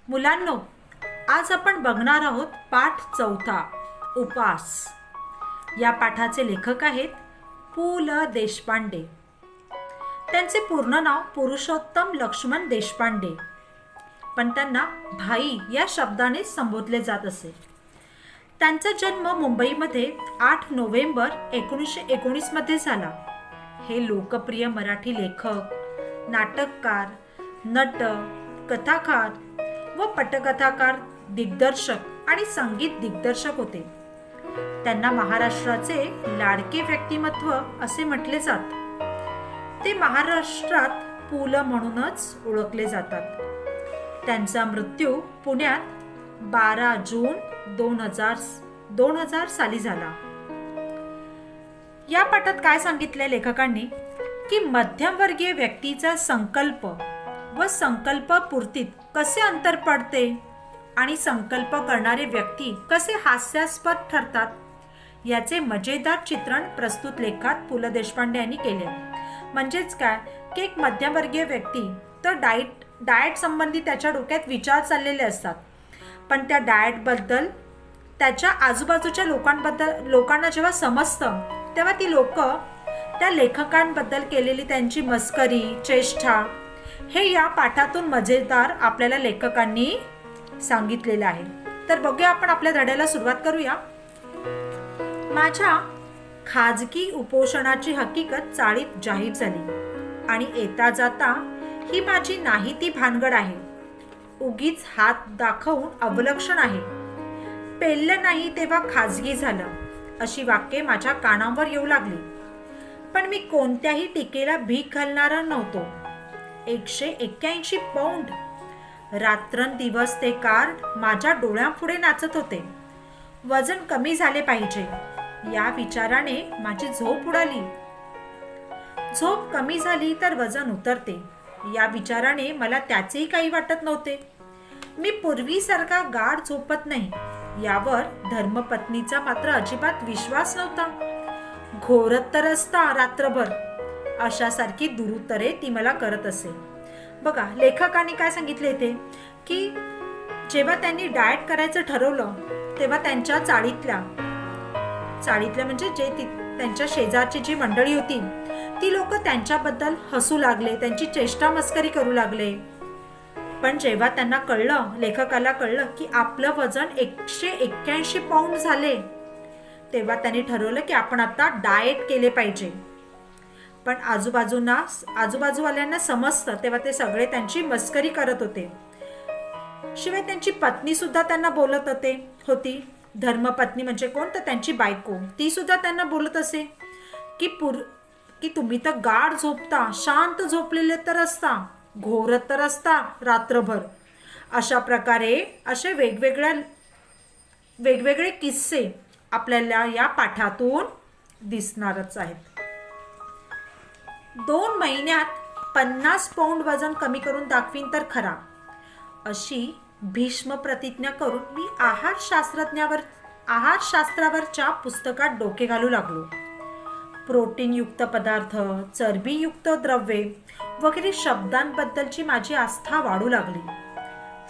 मुलांनो, आज आपण बघणार आहोत पाठ 4 उपास. या पाठाचे लेखक आहेत पु ल देशपांडे. त्यांचे पूर्ण नाव पुरुषोत्तम लक्ष्मण देशपांडे, पण त्यांना भाई या शब्दाने संबोधले जात असे. त्यांचा जन्म मुंबईमध्ये 8 नोव्हेंबर 1919 मध्ये झाला. हे लोकप्रिय मराठी लेखक, नाटककार, नट, कथाकार व पटकथाकार, दिग्दर्शक आणि संगीत दिग्दर्शक होते. त्यांना महाराष्ट्राचे लाडके व्यक्तिमत्व असे म्हटले जात. ते महाराष्ट्रात पु ल म्हणूनच ओळखले जातात. त्यांचा मृत्यू पुण्यात 12 जून 2000 साली झाला. या पाठात काय सांगितले लेखकांनी की मध्यमवर्गीय व्यक्तीचा संकल्प व संकल्पपूर्तीत कसे अंतर पडते आणि संकल्प करणारे व्यक्ती कसे हास्यास्पद ठरतात याचे मजेदार चित्रण प्रस्तुत लेखात पु ल देशपांडे यांनी केले. म्हणजेच काय की एक मध्यमवर्गीय व्यक्ती तर डाएट संबंधी त्याच्या डोक्यात विचार चाललेले असतात, पण त्या डाएटबद्दल त्याच्या आजूबाजूच्या लोकांना जेव्हा समजतं तेव्हा ती लोक त्या लेखकांबद्दल केलेली त्यांची मस्करी, चेष्टा हे या पाठातून मजेदार आपल्याला लेखकांनी सांगितलेलं आहे. तर बघूया, आपण आपल्या धड्याला सुरुवात करूया. माझ्या खाजगी उपोषणाची हकीकत चाळीत जाहीर झाली आणि येता जाता ही माझी नाही ती भानगड आहे, उगीच हात दाखवून अवलक्षण आहे, पेललं नाही तेव्हा खाजगी झालं, अशी वाक्ये माझ्या कानावर येऊ लागली. पण मी कोणत्याही टीकेला भीक घालणारा नव्हतो. 181 पौंड, रात्रंदिवस ते कार्ड माझ्या डोळ्यांपुढे नाचत होते. वजन कमी झाले पाहिजे या विचाराने माझी झोप उडाली. झोप कमी झाली तर वजन उतरते या विचाराने मला त्याचेही काही वाटत नव्हते. मी पूर्वीसारखा गाढ झोपत नाही यावर धर्मपत्नीचा मात्र अजिबात विश्वास नव्हता. घोरत तर असता रात्रभर अशासारखी दुरुत्तरे ती मला करत असे. बघा, लेखकांनी काय सांगितले इथे की जेव्हा त्यांनी डाएट करायचं ठरवलं तेव्हा त्यांच्या चाळीतल्या म्हणजे जे त्यांच्या शेजारची जी मंडळी होती ती लोक त्यांच्याबद्दल हसू लागले, त्यांची चेष्टा मस्करी करू लागले. पण जेव्हा त्यांना कळलं, लेखकाला कळलं की आपलं वजन 181 पौंड झाले, तेव्हा त्यांनी ठरवलं की आपण आता डाएट केले पाहिजे. पण आजूबाजूवाल्यांना समजतं तेव्हा ते सगळे त्यांची मस्करी करत होते. शिवाय त्यांची पत्नी सुद्धा त्यांना बोलत होती. धर्मपत्नी म्हणजे कोण, तर त्यांची बायको, ती सुद्धा त्यांना बोलत असे की तुम्ही तर गाढ झोपता, शांत झोपलेले तर असता, घोरत तर असता रात्रभर. अशा प्रकारे असे वेगवेगळे किस्से आपल्याला या पाठातून दिसणारच आहेत. 2 महिन्यात 50 पौंड वजन कमी करून दाखवीन तर खरा, अशी भीष्म प्रतिज्ञा करून मी आहारशास्त्रावरच्या पुस्तकात डोके घालू लागलो. प्रोटीनयुक्त पदार्थ, चरबीयुक्त द्रव्ये वगैरे शब्दांबद्दलची माझी आस्था वाढू लागली.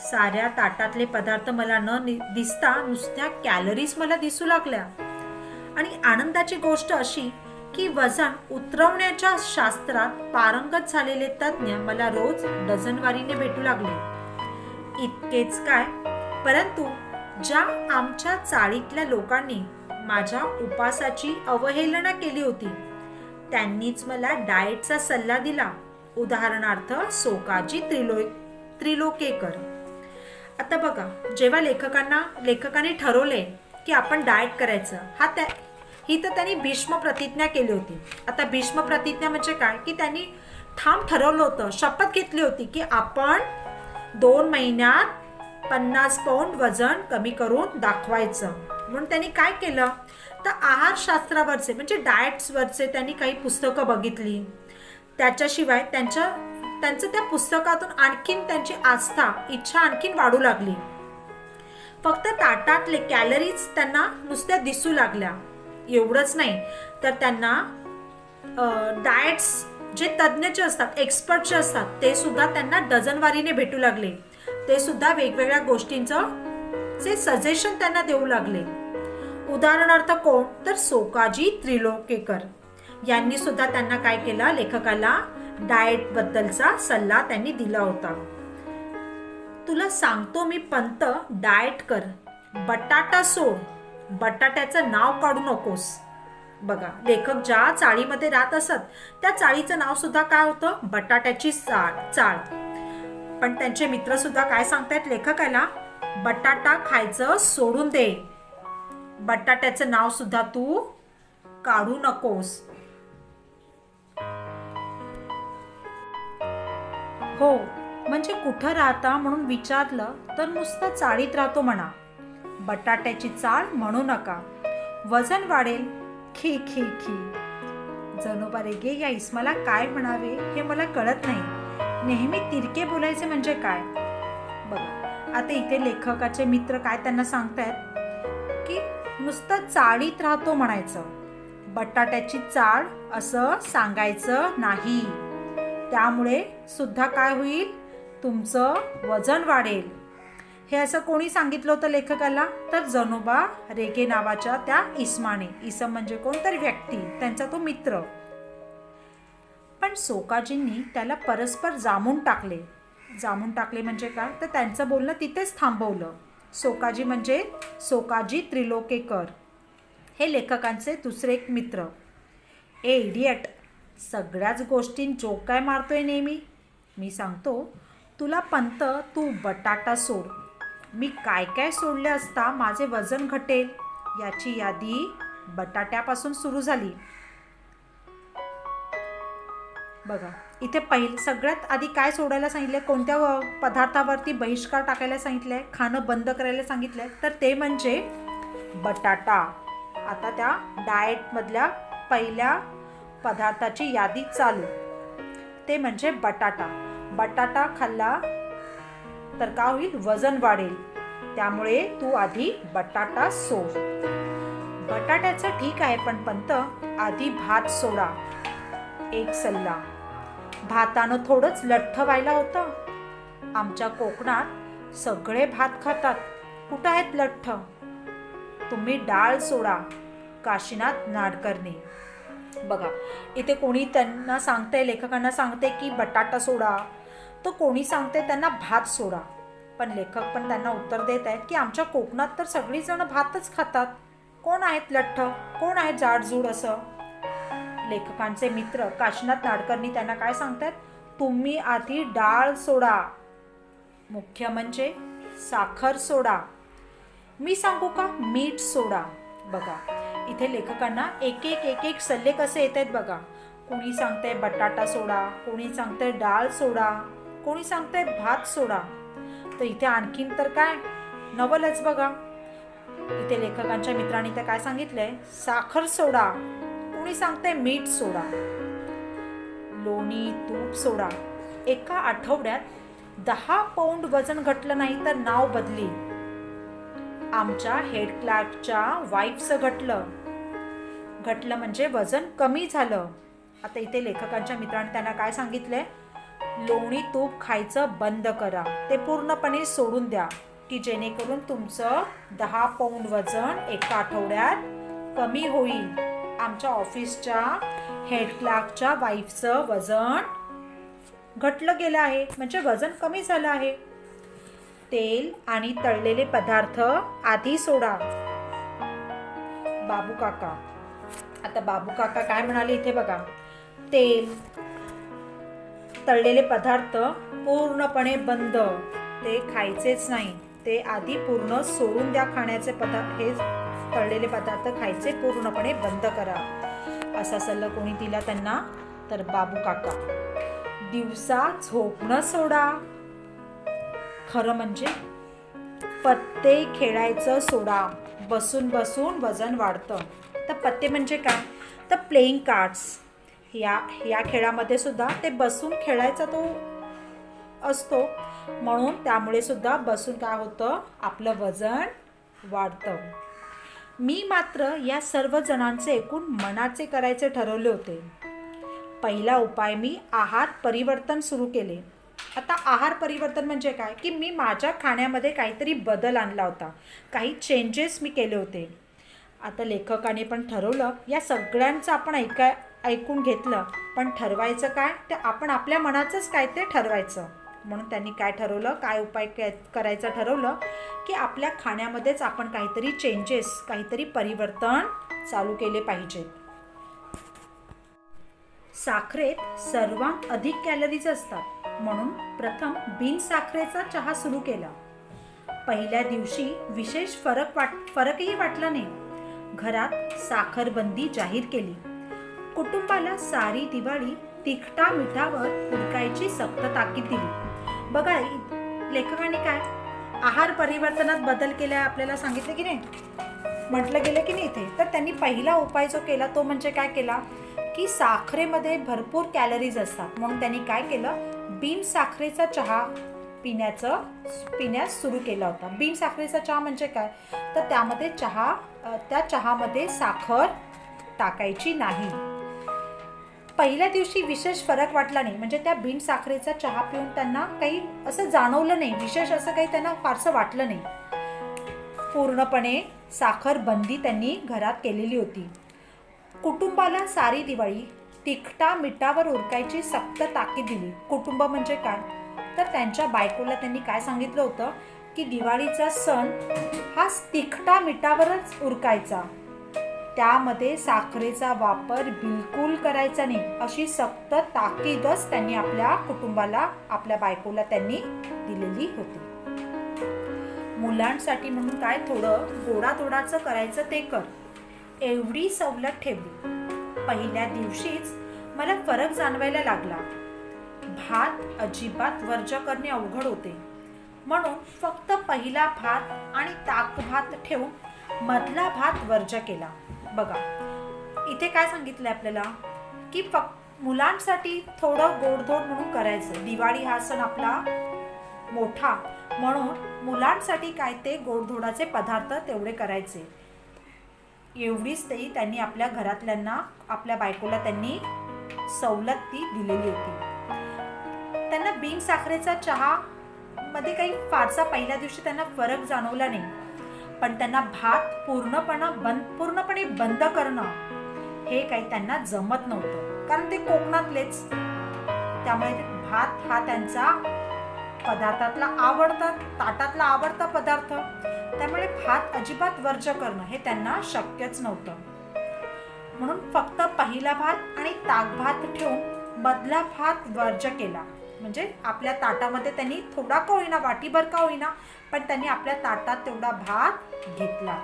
साऱ्या ताटातले पदार्थ मला न दिसता नुसत्या कॅलरीज मला दिसू लागल्या. आणि आनंदाची गोष्ट अशी की वजन उतरवण्याच्या शास्त्रात पारंगत झालेले तज्ज्ञ मला रोज डझनवारीने भेटू लागले. इतकेच काय, परंतु ज्या आमच्या चाळीतल्या लोकांनी माझ्या उपासाची अवहेलना केली होती त्यांनीच मला डाएटचा सल्ला दिला. उदाहरणार्थ सोकाजी त्रिलोकेकर. आता बघा, जेव्हा लेखकाने ठरवले की आपण डाएट करायचं, ही तर त्यांनी भीष्म प्रतिज्ञा केली होती. आता भीष्म प्रतिज्ञा म्हणजे काय की त्यांनी ठाम ठरवलं होतं, शपथ घेतली होती की आपण 2 महिन्यात 50 पौंड वजन कमी करून दाखवायचं. म्हणून त्यांनी काय केलं तर आहारशास्त्रावरचे म्हणजे डाएट्सवरचे त्यांनी काही पुस्तकं बघितली. त्याच्याशिवाय त्यांचं त्या पुस्तकातून आणखीन त्यांची इच्छा आणखीन वाढू लागली. फक्त ताटातले कॅलरीज त्यांना नुसत्या दिसू लागल्या. एवढंच नाही तर त्यांना डाएट्स जे तज्ञ असतात, एक्सपर्ट असतात, ते सुद्धा त्यांना डझनवारीने भेटू लागले. ते सुद्धा वेगवेगळ्या गोष्टींचं जे सजेशन त्यांना देऊ लागले. उदाहरणार्थ कोण, तर सोकाजी त्रिलोकेकर यांनी सुद्धा त्यांना काय केलं, लेखकाला डाएट बद्दलचा सल्ला त्यांनी दिला होता. तुला सांगतो मी पंत, डाएट कर, बटाटा सोड, बटाट्याचं नाव काढू नकोस. बघा, लेखक ज्या चाळीमध्ये राहत असत त्या चाळीचं नाव सुद्धा काय होतं, बटाट्याची चाळ. पण त्यांचे मित्र सुद्धा काय सांगतायत लेखकाला, बटाटा खायचं सोडून दे, बटाट्याचं नाव सुद्धा तू काढू नकोस. हो, म्हणजे कुठं राहता म्हणून विचारलं तर नुसतं चाळीत राहतो म्हणा, बटाट्याची चाळ म्हणू नका, वजन वाढेल, खी खी खी. जनोबा रेगे या इस्माला काय म्हणावे हे मला कळत नाही, नेहमी तिरके बोलायचे म्हणजे काय. बघा, आता इथे लेखकाचे मित्र काय त्यांना सांगतायत की नुसतं चाळीत राहतो म्हणायचं, बटाट्याची चाळ असं सांगायचं नाही, त्यामुळे सुद्धा काय होईल, तुमचं वजन वाढेल. हे असं कोणी सांगितलं होतं लेखकाला, तर जनोबा रेगे नावाच्या त्या इसमाने. इसम म्हणजे कोणतरी व्यक्ती, त्यांचा तो मित्र. पण सोकाजींनी त्याला परस्पर जामून टाकले म्हणजे काय, तर त्यांचं बोलणं तिथेच थांबवलं. सोकाजी म्हणजे सोकाजी त्रिलोकेकर, हे लेखकांचे दुसरे एक मित्र. ए इडियट, सगळ्याच गोष्टींत जोक काय मारतोय नेहमी. मी सांगतो तुला पंत, तू बटाटा सोड. मी काय काय सोडले असता माझे वजन घटेल, याची यादी बटाट्यापासून सुरू झाली. बघा, इथे सगळ्यात आधी काय सोडायला सांगितले, कोणत्या पदार्थावरती बहिष्कार टाकायला सांगितलंय, खाणं बंद करायला सांगितलंय, तर ते म्हणजे बटाटा. आता त्या डाएटमधल्या पहिल्या पदार्थाची यादी चालू, ते म्हणजे बटाटा. बटाटा खाल्ला तर काय होईल, वजन वाढेल, त्यामुळे तू आधी बटाटा सोड. बटाट्याचं ठीक आहे, पण पंत आधी भात सोडा. एक सल्ला, भातानं थोडंच लठ्ठ व्हायला होतं. आमच्या कोकणात सगळे भात खातात, कुठं आहेत लठ्ठ. तुम्ही डाळ सोडा. काशीनाथ नाडकर्णी. बघा, इथे कोणी त्यांना सांगते, लेखकांना सांगते की बटाटा सोडा, तर कोणी सांगते त्यांना भात सोडा. पण लेखक पण त्यांना उत्तर देत आहेत की आमच्या कोकणात तर सगळीजण भातच खातात, कोण आहेत लठ्ठ, कोण आहेत जाडजूड. असं लेखकांचे मित्र काशीनाथ नाडकर्णी त्यांना काय सांगतात, तुम्ही आधी डाळ सोडा, मुख्य म्हणजे साखर सोडा. मी सांगू का, मीठ सोडा. बघा, इथे लेखकांना एक एक सल्ले कसे येत आहेत बघा. कोणी सांगते बटाटा सोडा, कोणी सांगते डाळ सोडा, कोणी सांगते भात सोडा. तर इथे आणखीन तर काय नवलच. बघा, इथे लेखकांच्या मित्रांनी तर काय सांगितलंय, साखर सोडा, कोणी सांगते मीठ सोडा, लोणी तूप सोडा. एका आठवड्यात 10 पौंड वजन घटलं नाही तर नाव बदली. आमच्या हेड क्लार्कच्या वाईफचं घटलं म्हणजे वजन कमी झालं. आता इथे लेखकांच्या मित्रांनी त्यांना काय सांगितलंय, लोणी तूप खायचं बंद करा, ते पूर्णपणे सोडून द्या, की जेणेकरून तुमचं 10 पौंड वजन एका आठवड्यात कमी होईल. आमच्या ऑफिसच्या हेड क्लार्कच्या वाईफचं वजन घटलं गेलं आहे, म्हणजे वजन कमी झालं आहे. तेल आणि तळलेले पदार्थ आधी सोडा. बाबू काका. आता बाबू काका काय म्हणाले इथे बघा, तेल तळलेले पदार्थ पूर्णपणे बंद, ते खायचेच नाही, ते आधी पूर्ण सोडून द्या. खाण्याचे पदार्थ, हे तळलेले पदार्थ खायचे पूर्णपणे बंद करा. असा सल्ला कोणी दिला त्यांना, तर बाबू काका. दिवसा झोपणं सोडा. खरं म्हणजे पत्ते खेळायचं सोडा. बसून बसून वजन वाढतं. तर पत्ते म्हणजे काय, तर प्लेइंग कार्ड्स. या खेळामध्ये सुद्धा ते बसून खेळायचा तो असतो, म्हणून त्यामुळे सुद्धा बसून काय होतं, आपलं वजन वाढतं. मी मात्र या सर्व जणांचे एकूण मनाचे करायचे ठरवले होते. पहिला उपाय, मी आहार परिवर्तन सुरू केले. आता आहार परिवर्तन म्हणजे काय, की मी माझ्या खाण्यामध्ये काहीतरी बदल आणला होता, काही चेंजेस मी केले होते. आता लेखकाने पण ठरवलं, या सगळ्यांचं आपण ऐकून घेतलं, पण ठरवायचं काय, ते आपण आपल्या मनाचंच काय ते ठरवायचं. म्हणून त्यांनी काय ठरवलं, काय उपाय करायचं ठरवलं, की आपल्या खाण्यामध्येच आपण काहीतरी चेंजेस, काहीतरी परिवर्तन चालू केले पाहिजेत. साखरेत सर्वात अधिक कॅलरीज असतात, म्हणून प्रथम बिन साखरेचा चहा सुरू केला. पहिल्या दिवशी विशेष फरकही वाटला नाही. घरात साखरबंदी जाहीर केली. कुटुंबाला सारी दिवाळी तिखटा मिठावर उरकायची सक्त ताकीद दिली. बघा, लेखकाने काय आहार परिवर्तनात बदल केला आपल्याला सांगितलं की नाही, म्हटलं गेलं की नाही इथे. तर त्यांनी पहिला उपाय जो केला तो म्हणजे काय केला, की साखरेमध्ये कॅलरीज असतात, म्हणून त्यांनी काय केलं, बिन साखरेचा चहा पिण्यास सुरू केला होता. बिन साखरेचा चहा म्हणजे काय, तर त्या चहामध्ये साखर टाकायची नाही. पहिल्या दिवशी विशेष फरक वाटला नाही, म्हणजे त्या बिन साखरेचा चहा पिऊन त्यांना काही असं जाणवलं नाही, विशेष असं काही त्यांना फारसं वाटलं नाही. पूर्णपणे साखर बंदी त्यांनी घरात केलेली होती. कुटुंबाला सारी दिवाळी तिखटा मिठावर उरकायची सक्त ताकीद दिली. कुटुंब म्हणजे काय, तर त्यांच्या बायकोला त्यांनी काय सांगितलं होतं, की दिवाळीचा सण हा तिखटा मिठावरच उरकायचा, त्यामध्ये साखरेचा वापर बिलकुल करायचा नाही, अशी सक्त ताकीदच त्यांनी आपल्या कुटुंबाला, आपल्या बायकोला त्यांनी दिलेली होती. मुलांसाठी म्हणून काय थोडं गोडाधोडाचं करायचं ते कर, एवढी सवलत ठेवली. पहिल्या दिवशीच मला फरक जाणवायला लागला. भात अजिबात वर्ज्य करणे अवघड होते, म्हणून फक्त पहिला भात आणि ताक भात ठेवून मधला भात वर्ज्य केला. बघा, इथे काय सांगितलंय आपल्याला, की फक्त मुलांसाठी थोडं गोडधोड म्हणून करायचं. दिवाळी हा सण आपला मोठा, म्हणून मुलांसाठी काय ते गोडधोडाचे पदार्थ तेवढे करायचे. एवढीच त्यांनी आपल्या घरातल्यांना, आपल्या बायकोला त्यांनी सवलत ती दिलेली होती. त्यांना बिन साखरेचा चहा मध्ये काही फारसा पहिल्या दिवशी त्यांना फरक जाणवला नाही, पण त्यांना भात पूर्णपणे बंद करणं हे काही त्यांना जमत नव्हतं, कारण ते कोकणातलेच, त्यामुळे भात हा त्यांचा ताटातला आवडता पदार्थ, त्यामुळे भात अजिबात वर्ज्य करणं हे त्यांना शक्यच नव्हतं. म्हणून फक्त पहिला भात आणि ताक भात ठेवून मधला भात वर्ज्य केला. म्हणजे आपल्या ताटामध्ये त्यांनी थोडा का होईना, वाटीभर का होईना, पण त्यांनी आपल्या ताटात तेवढा भात घेतला.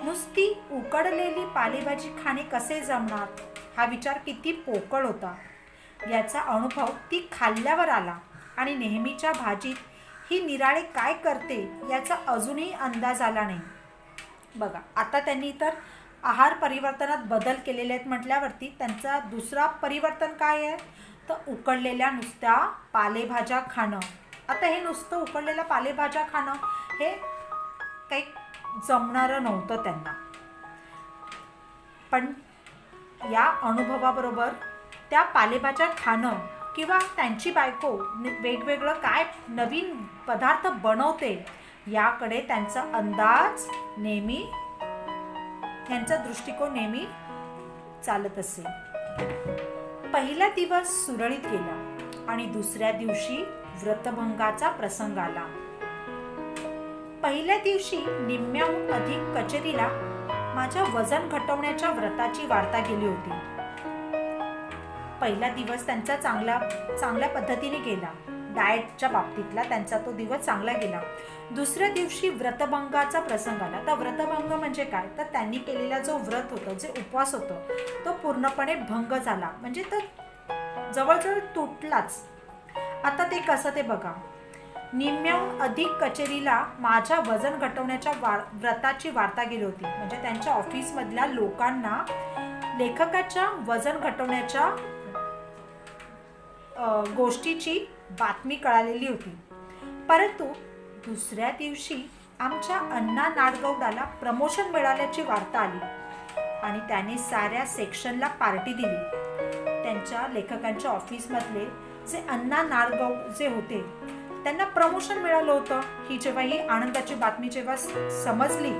नुसती उकडलेली पालेभाजी खाणे कसे जमणार, हा विचार किती पोकळ होता, याचा अनुभव ती खाल्ल्यावर आला. आणि नेहमीच्या भाजीत ही निराळे काय करते याचा अजूनही अंदाज आला नाही. बघा, आता त्यांनी तर आहार परिवर्तनात बदल केलेले आहेत म्हटल्यावरती त्यांचा दुसरा परिवर्तन काय आहे, तर उकडलेल्या नुसत्या पालेभाज्या खाणं. आता हे नुसतं उकडलेल्या पालेभाज्या खाणं हे काही जमणारं नव्हतं त्यांना, पण या अनुभवाबरोबर त्या पालेभाज्या खाणं किंवा त्यांची बायको वेगवेगळं काय नवीन पदार्थ बनवते याकडे त्यांचा अंदाज नेहमी, त्यांचा दृष्टिकोन नेहमी चालत असे. पहिला दिवस सुरळीत गेला आणि दुसऱ्या दिवशी व्रतभंगाचा प्रसंग आला. पहिल्या दिवशी निम्म्याहून अधिक कचेरीला माझ्या वजन घटवण्याच्या व्रताची वार्ता गेली होती. पहिला दिवस त्यांचा चांगल्या पद्धतीने गेला. डाएटच्या बाबतीतला त्यांचा तो दिवस चांगला गेला. दुसऱ्या दिवशी व्रतभंगाचा प्रसंग आला. तर व्रतभंग म्हणजे काय, तर त्यांनी केलेला जो व्रत होतं, जे उपवास होतं, तो पूर्णपणे भंग झाला, म्हणजे तो जवळजवळ तुटलाच. आता ते कसं ते बघा. निम्म्याहून अधिक कचेरीला माझ्या वजन घटवण्याच्या व्रताची वार्ता गेली होती. म्हणजे त्यांच्या ऑफिसमधल्या लोकांना लेखकाच्या वजन घटवण्याच्या गोष्टीची बातमी कळालेली होती. परंतु दुसऱ्या दिवशी आमच्या अण्णा नाडगौडाला प्रमोशन मिळाल्याची वार्ता आली आणि त्याने साऱ्या सेक्शनला पार्टी दिली. त्यांच्या लेखकांच्या ऑफिसमधले जे अण्णा नाडगौड जे होते त्यांना प्रमोशन मिळालं होतं. ही जेव्हा ही आनंदाची बातमी जेव्हा समजली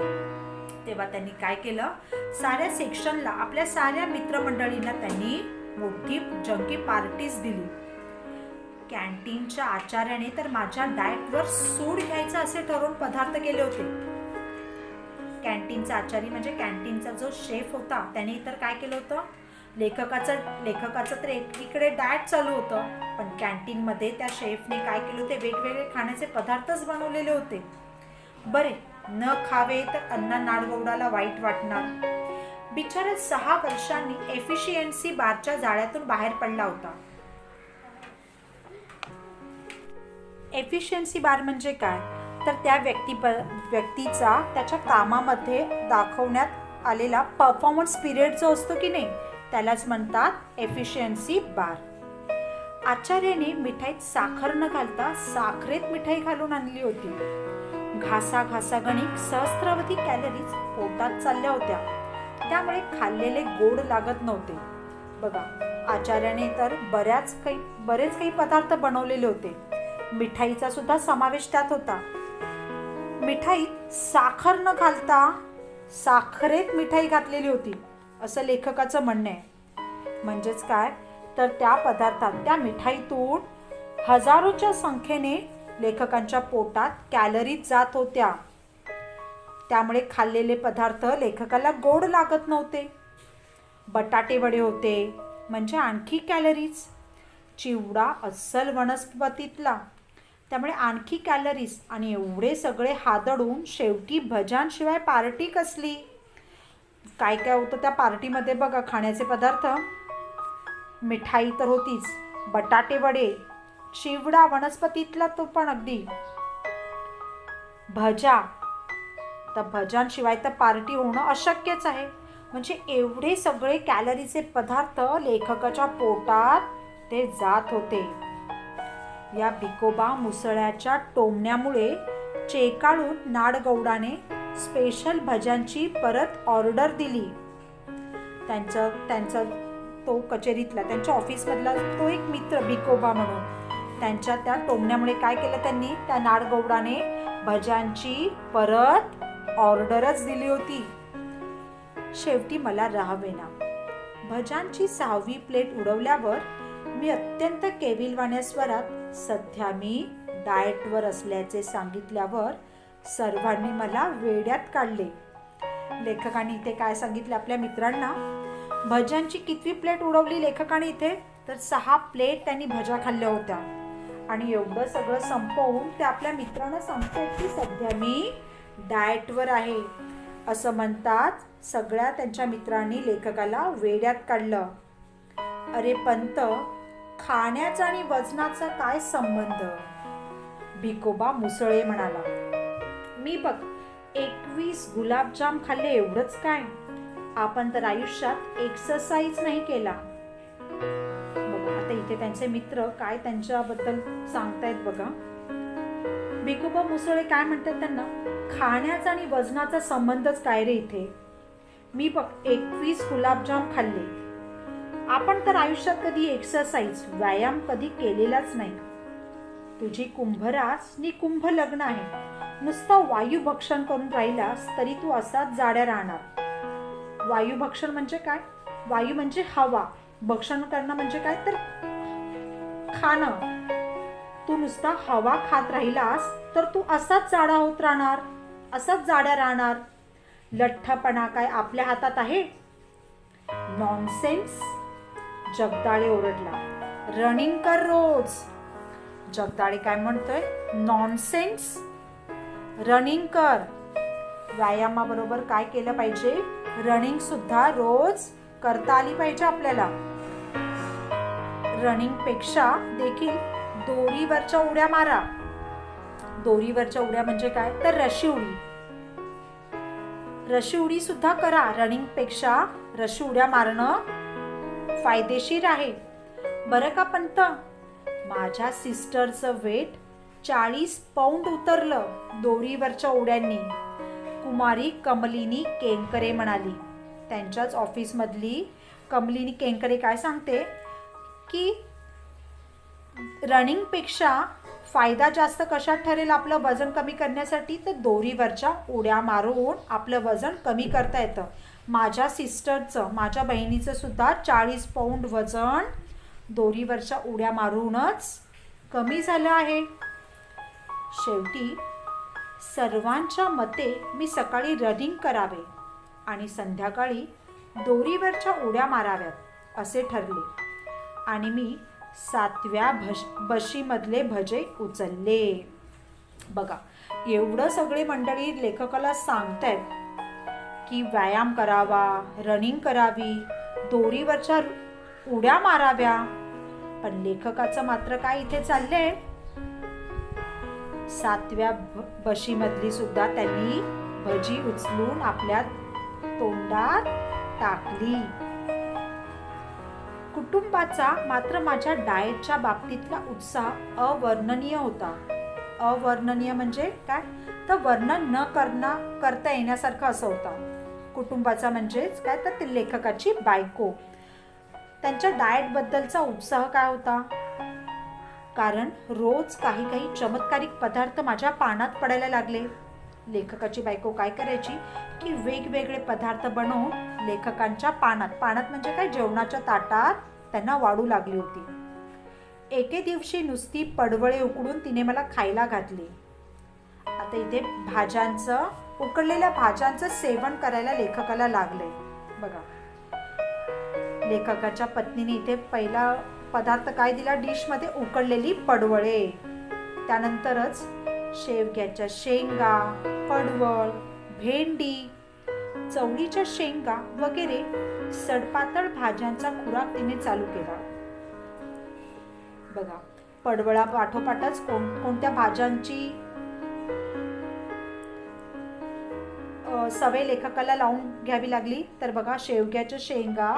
तेव्हा त्यांनी काय केलं, साऱ्या सेक्शनला आपल्या साऱ्या मित्रमंडळींना त्यांनी मोठी जंकी पार्टीज दिली. कॅन्टीनच्या आचार्याने तर माझ्या डाएटवर सूड घ्यायचा असे ठरवून पदार्थ केले होते. कॅन्टीनचा आचारी म्हणजे कॅन्टीनचा जो शेफ होता त्याने तर काय केलं होतं, लेखकाचं तर एकीकडे डाएट चालू होतं, पण कॅन्टीनमध्ये त्या शेफने काय केले होते, वेगवेगळे खाण्याचे पदार्थच बनवलेले होते. बरे, न खावे तर अण्णा नाडगौडाला वाईट वाटणार. बिचारा 6 वर्षांनी एफिशियन्सी बारच्या जाळ्यातून बाहेर पडला होता. एफिशियन्सी बार म्हणजे काय, तर त्या व्यक्तीचा त्याच्या कामामध्ये दाखवण्यात आलेला परफॉर्मन्स पिरियड जो असतो की नाही, त्यालाच म्हणतात एफिशियन्सी बार. आचार्याने मिठाईत साखर न घालता साखरेत मिठाई घालून आणली होती. घासा गणिक सहस्त्रावधी कॅलरीज पोटात चालल्या होत्या, त्यामुळे खाल्लेले गोड लागत नव्हते. बघा, आचार्याने तर बरेच काही पदार्थ बनवलेले होते. मिठाईचा सुद्धा समावेश त्यात होता. मिठाईत साखर न घालता साखरेत मिठाई घातलेली होती असं लेखकाचं म्हणणं आहे. म्हणजेच काय, तर त्या पदार्थात, त्या मिठाईतून हजारोच्या संख्येने लेखकांच्या पोटात कॅलरीज जात होत्या. त्यामुळे खाल्लेले पदार्थ लेखकाला गोड लागत नव्हते. बटाटे वडे होते म्हणजे आणखी कॅलरीज. चिवडा अस्सल वनस्पतीतला, त्यामुळे आणखी कॅलरीज. आणि एवढे सगळे हादडून शेवटी भज्यांशिवाय पार्टी कसली. काय काय होतं त्या पार्टीमध्ये बघा, खाण्याचे पदार्थ, मिठाई तर होतीच, बटाटे वडे, चिवडा वनस्पतीतला तो पण अगदी, भजा, तर भज्यांशिवाय तर पार्टी होणं अशक्यच आहे. म्हणजे एवढे सगळे कॅलरीचे पदार्थ लेखकाच्या पोटात ते जात होते. या भिकोबा मुसळ्याच्या टोमण्यामुळे चेकाळून नाडगौडाने स्पेशल भज्यांची परत ऑर्डर दिली. त्यांचा तो कचेरीतला, त्यांच्या ऑफिसमधला तो एक मित्र भिकोबा म्हणून, त्यांच्या त्या टोमण्यामुळे काय केलं त्यांनी, त्या नाडगौडाने भज्यांची परत ऑर्डरच दिली होती. शेवटी मला राहावेना. भज्यांची 6वी प्लेट उडवल्यावर मी अत्यंत केविलवाण्या स्वरात सध्या मी डाएटवर असल्याचे सांगितल्यावर सर्वांनी मला वेड्यात काढले. लेखकाने इथे काय सांगितले आपल्या मित्रांना, भज्यांची कितवी प्लेट उडवली लेखकाने इथे, तर 6 प्लेट त्यांनी भज्या खाल्ल्या होत्या. आणि एवढं सगळं संपवून ते आपल्या मित्रांना सांगतात की सध्या मी डाएटवर आहे असं म्हणतात सगळ्या त्यांच्या मित्रांनी लेखकाला वेड्यात काढलं. अरे पंत, खाण्याचा आणि वजनाचा काय संबंध, भिकोबा मुसळे म्हणाला. मी बघ 21 गुलाबजाम खाल्ले एवढंच काय, आपण तर आयुष्यात एक्सरसाइज नाही केला. बघा आता इथे त्यांचे मित्र काय त्यांच्याबद्दल सांगतायत बघा. भिकोबा मुसळे काय म्हणतात त्यांना, खाण्याचा आणि वजनाचा संबंधच काय रे इथे. मी बघ 21 गुलाबजाम खाल्ले, आपण तर आयुष्यात कधी एक्सरसाइज व्यायाम कधी केलेलाच नाही. तुझी कुंभरास नि कुंभ लग्न आहे, नुसतं वायुभक्षण करून राहिलास तरी तू असाच जाड्या राहणार. वायुभक्षण म्हणजे काय, वायू म्हणजे हवा, भक्षण करणं म्हणजे काय तर खाणं. तू नुसता हवा खात राहिलास तर तू असाच जाडा होत राहणार, असाच जाड्या राहणार. लठ्ठपणा काय आपल्या हातात आहे. नॉनसेन्स, जगदाळे ओरडला. रनिंग कर रोज. जगदाळे काय म्हणतोय, नॉनसेन्स, रनिंग कर. व्यायामाबरोबर काय केलं पाहिजे, रनिंग सुद्धा रोज करता आली पाहिजे आपल्याला. रनिंग पेक्षा देखील दोरीवरच्या उड्या मारा. दोरीवरच्या उड्या म्हणजे काय तर रशी उडी. रशी उडी सुद्धा करा. रनिंग पेक्षा रशी उड्या मारणं फायदेशीर आहे बरं का पंत. माझ्या सिस्टरचं वेट 40 पाऊंड उतरलं दोरीवरच्या उड्यांनी, कुमारी कमलिनी केंकरे म्हणाली. त्यांच्याच ऑफिसमधली कमलिनी केंकरे काय सांगते की रनिंगपेक्षा फायदा जास्त कशात ठरेल आपलं वजन कमी करण्यासाठी? तर दोरीवरच्या उड्या मारून आपलं वजन कमी करता येतं. माझ्या सिस्टरचं, माझ्या बहिणीचं सुद्धा 40 पाऊंड वजन दोरीवरच्या उड्या मारूनच कमी झालं आहे. शेवटी सर्वांच्या मते मी सकाळी रनिंग करावे आणि संध्याकाळी दोरीवरच्या उड्या माराव्यात असे ठरले आणि मी 7व्या बशीमधले भजे उचलले. बघा, एवढं सगळे मंडळी लेखकाला सांगतायत की व्यायाम करावा, रनिंग करावी, दोरीवरच्या उड्या माराव्या, पण लेखकाचं मात्र काय इथे चाललंय? 7व्या बशीमधली सुद्धा त्यांनी भजी उचलून आपल्या तोंडात टाकली. कुटुंबाचा मात्र माझ्या डाएटच्या बाबतीतला उत्साह अवर्णनीय होता. अवर्णनीय म्हणजे काय? तर वर्णन न करता येण्यासारखं असं होतं. कुटुंबाचा म्हणजेच काय? तर ते लेखकाची बायको. त्यांच्या डाएटबद्दलचा उत्साह काय होता? कारण रोज काही काही चमत्कारिक पदार्थ माझ्या पानात पडायला लागले. लेखकाची बायको काय करायची की वेगवेगळे पदार्थ बनवून लेखकांच्या पानात म्हणजे काय? जेवणाच्या ताटात त्यांना वाढू लागली होती. एके दिवशी नुसती पडवळे उकडून तिने मला खायला घातली. आता इथे उकडलेल्या भाज्यांचं सेवन करायला लेखकाला लागले. बघा, लेखकाच्या पत्नीने इथे पहिला पदार्थ काय दिला डिशमध्ये? उकडलेली पडवळे. त्यानंतरच शेवग्याच्या शेंगा, पडवळ, भेंडी, चवळीच्या शेंगा वगैरे सडपातळ भाज्यांचा खुराक तिने चालू केला. बघा, पडवळा पाठोपाठच कोणत्या भाज्यांची सवय लेखकाला लावून घ्यावी लागली? तर बघा, शेवग्याच्या शेंगा,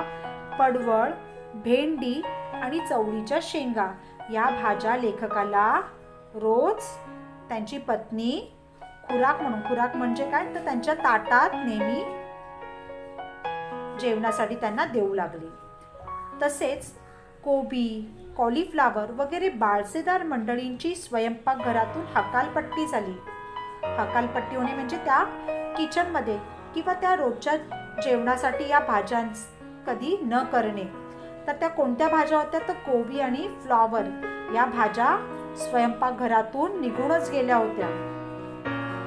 पडवळ, भेंडी आणि चवळीच्या शेंगा या भाज्या लेखकाला रोज त्यांची पत्नी खुराक म्हणजे काय? तर त्यांच्या ताटात नेहमी जेवणासाठी त्यांना देऊ लागली. तसेच कोबी, कॉलीफ्लावर वगैरे बाळसेदार मंडळींची स्वयंपाकघरातून हकालपट्टी झाली. हकालपट्टी होणे म्हणजे त्या किचनमध्ये किंवा त्या रोजच्या जेवणासाठी या भाज्या कधी न करणे. तर त्या कोणत्या भाज्या होत्या? तर कोबी आणि फ्लॉवर या भाज्या स्वयंपाकघरातून निघूनच गेल्या होत्या.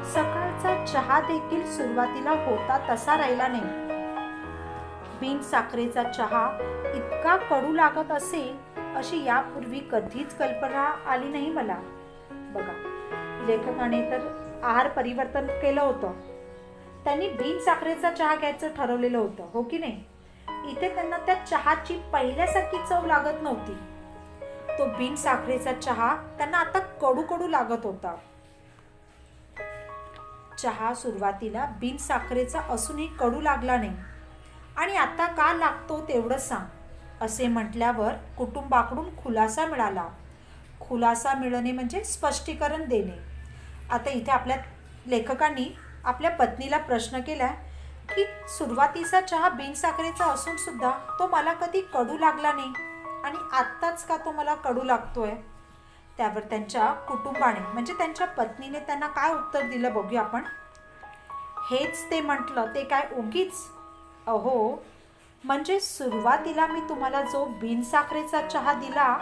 सकाळचा चहा देखील सुरुवातीला होता तसा राहिला नाही. बिन साखरेचा चहा इतका कडू लागत असेल अशी यापूर्वी कधीच कल्पना आली नाही मला. बघा, लेखकाने तर आहार परिवर्तन केलं होतं. त्यांनी बिन साखरेचा चहा घ्यायचं ठरवलेलं होतं, हो की नाही? इथे त्यांना त्या चहाची पहिल्यासारखी चव लागत नव्हती. तो बिन साखरेचा चहा त्यांना आता कडू लागत होता. चहा सुरुवातीला बिन साखरेचा असूनही कडू लागला नाही आणि आता का लागतो तेवढंच सांग असे म्हटल्यावर कुटुंबाकडून खुलासा मिळाला. खुलासा मिळणे म्हणजे स्पष्टीकरण देणे. आता इथे आपल्या लेखकांनी आपल्या पत्नीला प्रश्न केला की सुरुवातीचा चहा बिन साखरेचा असून सुद्धा तो मला कधी कडू लागला नाही आणि आत्ताच का तो मला कडू लागतोय? त्यावर त्यांच्या कुटुंबाने म्हणजे त्यांच्या पत्नीने त्यांना काय उत्तर दिलं बघूया आपण. हेच ते म्हटलं ते काय उगीच? अहो, म्हणजे सुरुवातीला मी तुम्हाला जो बिन साखरेचा चहा दिला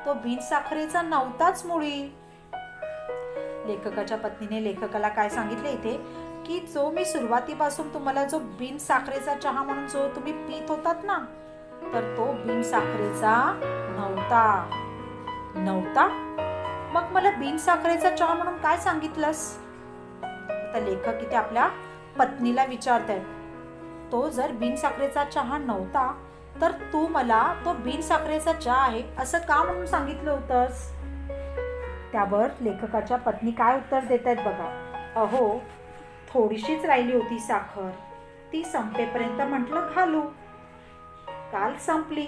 तो बिन साखरेचा नव्हताच मुळी. लेखकाच्या पत्नीने लेखकाला काय सांगितले इथे की जो मी सुरुवातीपासून तुम्हाला जो बिन साखरेचा चहा म्हणून जो तुम्ही पीत होतात ना, तर तो बिन साखरेचा नव्हता. मग मला बिन साखरेचा चहा म्हणून काय सांगितलंस? आता लेखक इथे आपल्या पत्नीला विचारतायत, तो जर बिन साखरेचा चहा नव्हता तर तू मला तो बिन साखरेचा चहा आहे असं का म्हणून सांगितलं होतंस? त्यावर लेखकाच्या पत्नी काय उत्तर देत आहेत बघा. अहो, थोडीशीच राहिली होती साखर, ती संपेपर्यंत म्हटलं घालू. काल संपली.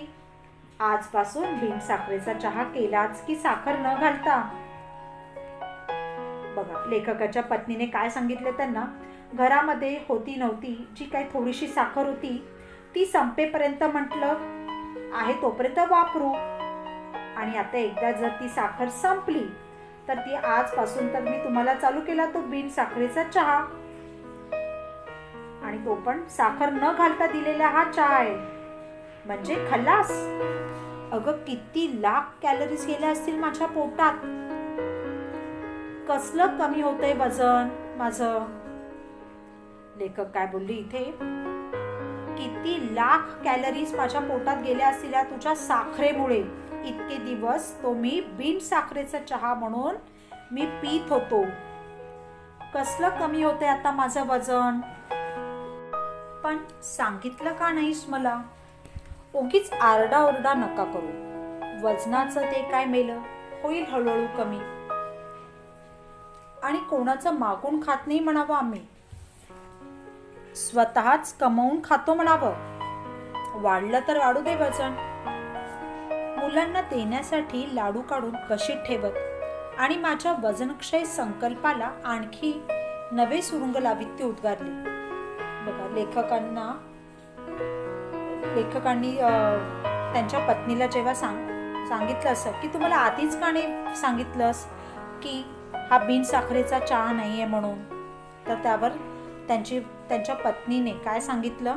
आजपासून बिन साखरेचा चहा केलाच की साखर न घालता. बघा, लेखकाच्या पत्नीने काय सांगितले त्यांना? घरामध्ये होती नव्हती जी काही थोडीशी साखर होती ती संपेपर्यंत म्हटलं आहे तोपर्यंत वापरू. आणि आता एकदा जर ती साखर संपली तर ती आजपासून तर मी तुम्हाला चालू केला तो बिन साखरेचा चहा, आणि तो पण साखर न घालता दिलेला हा चहा आहे, म्हणजे खल्लास. अगं किती लाख कॅलरीज गेल्या असतील माझ्या पोटात. कसलं कमी होतंय वजन माझं. लेखक काय बोलली इथे, किती लाख कॅलरीज माझ्या पोटात गेल्या असतील या तुझ्या साखरेमुळे. इतके दिवस तो मी बिन साखरेचा चहा म्हणून मी पीत होतो. कसलं कमी होतंय आता माझं वजन. पण सांगितलं का नाहीस मला. उगीच आरडाओरडा नका करू. वजनाचं ते काय मेलं, होईल हळूहळू कमी. आणि कोणाचं मागून खात नाही म्हणावं आम्ही, स्वतःच कमवून खातो म्हणावं. वाढलं तर वाढू दे वजन. मुलांना देण्यासाठी लाडू काढून कशीत ठेवत आणि माझ्या वजनक्षय संकल्पाला आणखी नवे सुरुंग लावीत ती उद्गारली. बघा, लेखकांनी त्यांच्या पत्नीला जेव्हा सांगितलं असं की तुम्हाला आधीच का नाही सांगितलंस की हा बिन साखरेचा चहा नाहीये म्हणून, तर त्यावर त्यांच्या पत्नीने काय सांगितलं,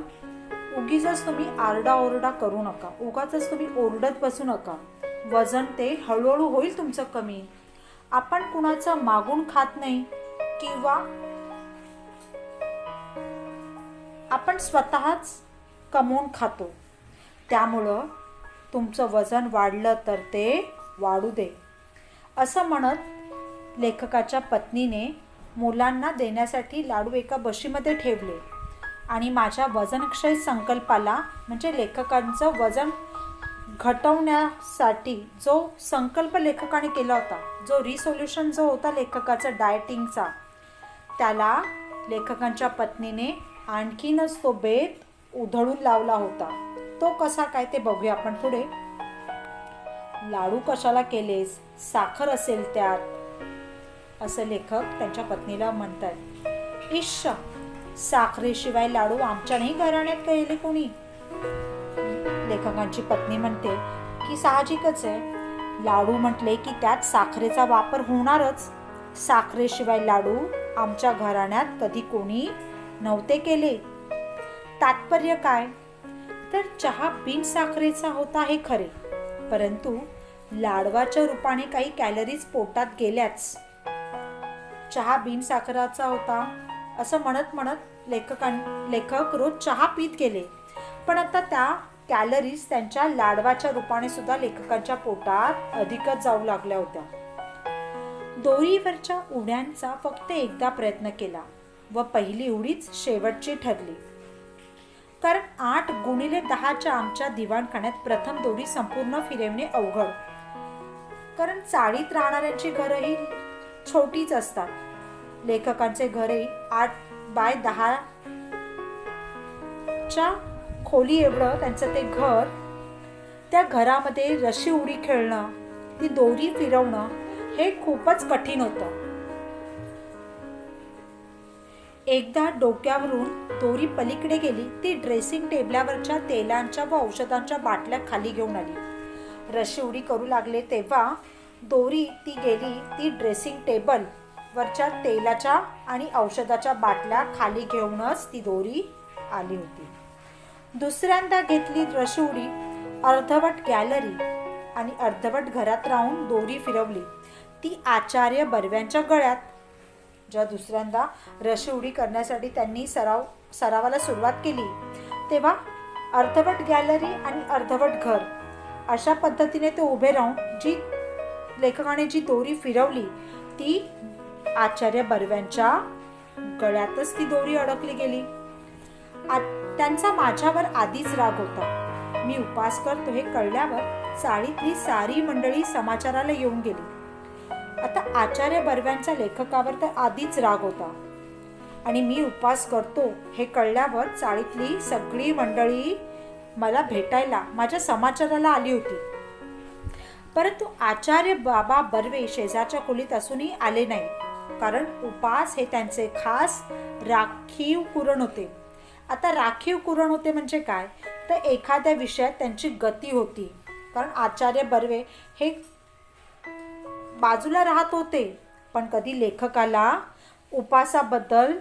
उगीच तुम्ही आरडाओरडा करू नका, उगाच तुम्ही ओरडत बसू नका. वजन ते हळूहळू होईल तुमचं कमी. आपण कुणाचं मागून खात नाही किंवा आपण स्वतःच कमवून खातो. त्यामुळं तुमचं वजन वाढलं तर ते वाढू दे, असं म्हणत लेखकाच्या पत्नीने मुलांना देण्यासाठी लाडू एका बशीमध्ये ठेवले आणि माझ्या वजनक्षय संकल्पाला, म्हणजे लेखकांचं वजन घटवण्यासाठी जो संकल्प लेखकाने केला होता, जो रिसोल्युशन जो होता लेखकाचा डायटिंगचा, त्याला लेखकांच्या पत्नीने आणखीनच तो बेत उधळून लावला होता. तो कसा काय ते बघूया आपण पुढे. लाडू कशाला केलेस, साखर असेल त्यात, असं लेखक त्यांच्या पत्नीला म्हणतात. इश्श, साखरेशिवाय लाडू आमच्या नाही घराण्यात केले कोणी. लेखकांची पत्नी म्हणते की साहजिकच आहे, लाडू म्हटले की त्यात साखरेचा वापर होणारच. साखरेशिवाय लाडू आमच्या घराण्यात कधी कोणी नव्हते केले. तात्पर्य काय, तर चहा बिन साखरेचा होता हे खरे, परंतु लाडवाच्या रूपाने काही कॅलरीज पोटात गेल्याच. चहा बिन साखराचा होता असं म्हणत म्हणत लेखक रोज चहा पीत गेले, पण आता त्या कॅलरीज त्यांच्या लाडवाच्या रूपाने सुद्धा लेखकांच्या पोटात अधिकच जाऊ लागल्या होत्या. दोरीवरच्या उड्यांचा फक्त एकदा प्रयत्न केला व पहिली उडीच शेवटची ठरली, कारण 8x10 आमच्या दिवाणखान्यात प्रथम दोरी संपूर्ण फिरवणे अवघड, कारण चाळीत राहणाऱ्यांची घरही छोटीच असतात. लेखकांचे घरही 8x10 खोली एवढं त्यांचं ते घर. त्या घरामध्ये रशी उडी खेळणं, ती दोरी फिरवणं हे खूपच कठीण होतं. एकदा डोक्यावरून दोरी पलीकडे गेली, ती ड्रेसिंग टेबलावरच्या तेलांच्या व औषधांच्या बाटल्या खाली घेऊन आली. रशी उडी करू लागले तेव्हा दोरी ती गेली, ती ड्रेसिंग टेबल वरच्या तेलाच्या आणि औषधाच्या बाटल्या खाली घेऊनच ती दोरी आली होती. दुसऱ्यांदा घेतली रशी उडी, अर्धवट गॅलरी आणि अर्धवट घरात राहून दोरी फिरवली ती आचार्य बर्व्यांच्या गळ्यात. जेव्हा दुसऱ्यांदा रशी उडी करण्यासाठी त्यांनी सरावाला सुरुवात केली तेव्हा अर्धवट गॅलरी आणि अर्धवट घर अशा पद्धतीने ते उभे राहून लेखकाने जी दोरी फिरवली ती आचार्य बर्व्यांच्या गळ्यातच ती दोरी अडकली गेली. त्यांचा माझ्यावर आधीच राग होता. मी उपास करतो हे कळल्यावर चाळीतली सारी मंडळी समाचाराला येऊन गेली. आता आचार्य बर्व्यांचा लेखकावर तर आधीच राग होता आणि मी उपास करतो हे कळल्यावर चाळीतली सगळी मंडळी मला भेटायला माझ्या समाचाराला आली होती. परंतु आचार्य बाबा बर्वे शेजारच्या खोलीत असूनही आले नाही, कारण उपास हे त्यांचे खास राखीव कुरण होते. आता राखीव कुरण होते म्हणजे काय, तर एखाद्या विषयात त्यांची गती होती, कारण आचार्य बर्वे हे बाजूला राहत होते, पण कधी लेखकाला उपासाबद्दल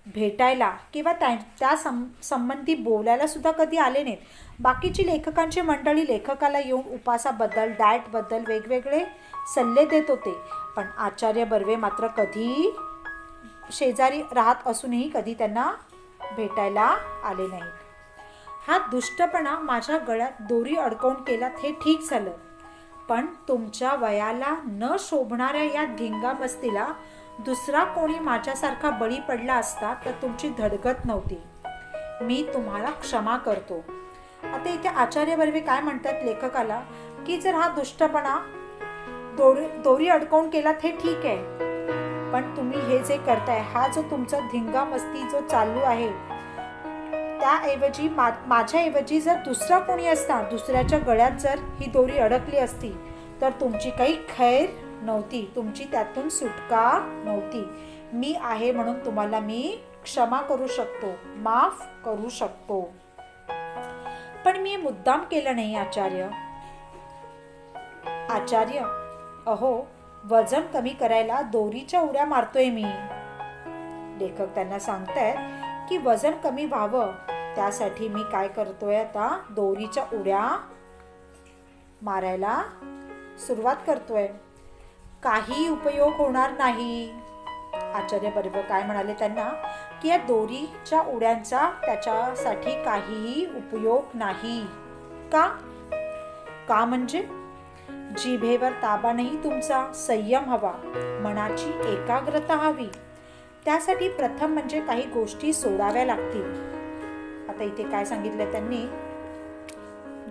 भेटायला किंवा त्या संबंधी बोलायला सुद्धा कधी आले नाहीत. बाकीची लेखकांची मंडळी लेखकाला येऊन उपासाबद्दल, डाएटबद्दल वेगवेगळे सल्ले देत होते, पण आचार्य बर्वे मात्र कधी शेजारी राहत असूनही कधी त्यांना भेटायला आले नाहीत. हा दुष्टपणा माझ्या गळ्यात दोरी अडकवून केलात हे ठीक झालं, पण तुमच्या वयाला न शोभणाऱ्या या धिंगामस्तीला दुसरा कोणी माझ्यासारखा बळी पडला असता तर तुमची धडगत नव्हती. मी तुम्हाला क्षमा करतो. आता इथे आचार्य बर्वे काय म्हणतात लेखकाला, की जर हा दुष्टपणा दोरी अडकवून केलात हे ठीक आहे, पण तुम्ही हे जे करताय, हा जो तुमचा धिंगामस्ती जो चालू आहे, त्याऐवजी माझ्याऐवजी जर दुसरा कोणी असता, दुसऱ्याच्या गळ्यात जर ही दोरी अडकली असती तर तुमची काही खैर नव्हती, तुमची त्यातून सुटका नव्हती. मी आहे म्हणून तुम्हाला मी क्षमा करू शकतो, माफ करू शकतो, पण मी मुद्दाम केलं नाही आचार्य. आचार्य, अहो, वजन कमी करायला दोरीच्या उड्या मारतोय मी. लेखक त्यांना सांगतायत की वजन कमी व्हावं त्यासाठी मी काय करतोय, आता दोरीच्या उड्या मारायला सुरुवात करतोय. काही उपयोग होणार नाही. आचार्य बर्वे काय म्हणाले त्यांना, की या दोरीच्या उड्यांचा त्याच्यासाठी काहीही उपयोग नाही. का म्हणजे जिभेवर ताबा नाही तुमचा, संयम हवा, मनाची एकाग्रता हवी. त्यासाठी प्रथम म्हणजे काही गोष्टी सोडाव्या लागतील. आता इथे काय सांगितलं त्यांनी,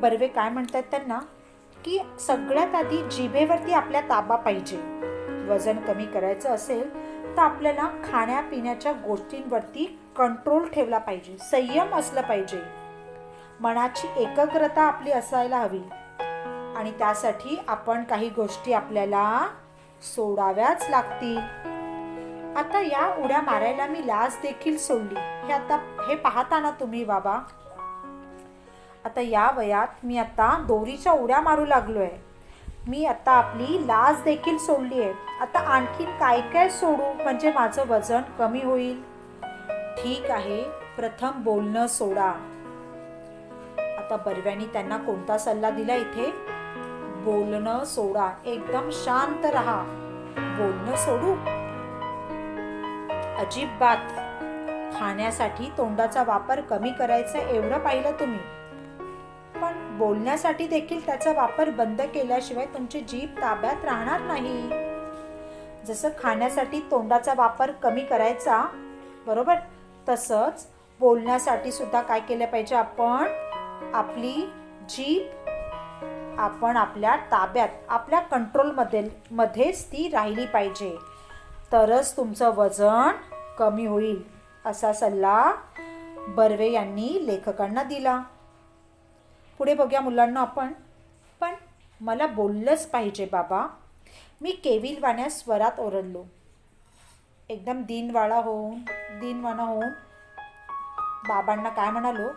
बर्वे काय म्हणतात त्यांना, की सगळ्यात आधी जिभेवरती आपल्या ताबा पाहिजे. वजन कमी करायचं असेल तर आपल्याला खाण्यापिण्याच्या गोष्टींवरती कंट्रोल ठेवला पाहिजे, संयम असलं पाहिजे, मनाची एकाग्रता आपली असायला हवी, आणि त्यासाठी आपण काही गोष्टी आपल्याला सोडाव्याच लागतील. आता या उड्या मारायला मी लाज देखील सोडली. हे पाहता ना तुम्ही बाबा, आता या वयात मी आता दोरीच्या उड्या मारू लागलोय. मी आता आपली लाज देखील सोडली आहे. आता आणखीन काय काय सोडू म्हणजे माझं वजन कमी होईल? ठीक आहे, प्रथम बोलणं सोडा. आता बर्व्यांनी त्यांना कोणता सल्ला दिला इथे? बोलणं सोडा, एकदम शांत राहा. बोलणं सोडू अजिबात. खाण्यासाठी तोंडाचा वापर कमी करायचा एवढं पाहिलं तुम्ही, पण बोलण्यासाठी देखील त्याचा वापर बंद केल्याशिवाय तुमची जीभ ताब्यात राहणार नाही. जसं खाण्यासाठी तोंडाचा वापर कमी करायचा, बरोबर, तसंच बोलण्यासाठी सुद्धा काय केलं पाहिजे, आपण आपली जीभ आपण आपल्या ताब्यात, आपल्या कंट्रोलमध्येच ती राहिली पाहिजे, तरच तुमचं वजन कमी होईल, असा सल्ला बर्वे यांनी लेखकांना दिला. पुढे बघूया मुलांना आपण. पण मला बोललंच पाहिजे बाबा, मी केविलवाण्या स्वरात ओरडलो. एकदम दीनवाणा होऊन बाबांना काय म्हणालो,